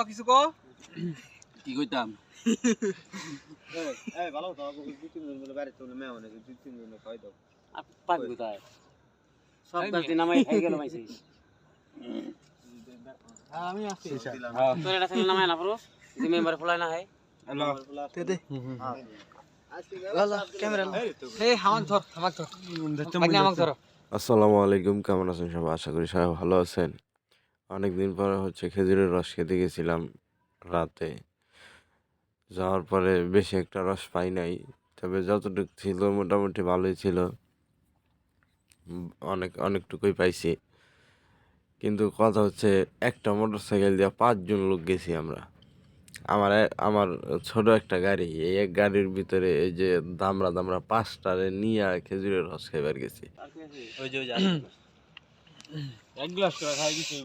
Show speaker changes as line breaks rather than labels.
কিছু ক কি কইতাম এই ভালো তো দুই তিন জন মিলে বাইরে চলে মেও না দুই তিন জন খাই দাও আর পাক কোথায় সব দাস দিন আমায় খাই গেল মাইছি আমি আসছি হ্যাঁ তোর এটা ছেলে নামায় না পুরো যে মেম্বার ফলাই না হয় আল্লাহ দে দে ক্যামেরা এই হামাক ধর হামাক ধর
আসসালামু আলাইকুম, কেমন আছেন সবাই? আশা করি সবাই ভালো আছেন। অনেকদিন পরে খেজুরের রস খেতে গেছিলাম রাতে। যাওয়ার পরে বেশি একটা রস পাই নাই, তবে যতটুকু ছিল মোটামুটি ভালোই ছিল। অনেকটুকুই পাইছি, কিন্তু কথা হচ্ছে একটা মোটর সাইকেল দিয়ে 5 জন লোক গেছি আমরা। আমার ছোট একটা গাড়ি, এই এক গাড়ির ভিতরে এই যে দামরা 5টারে নিয়ে খেজুরের রস খাইবার গেছি।
ওই যে এক গ্লাস করে খাই দিছি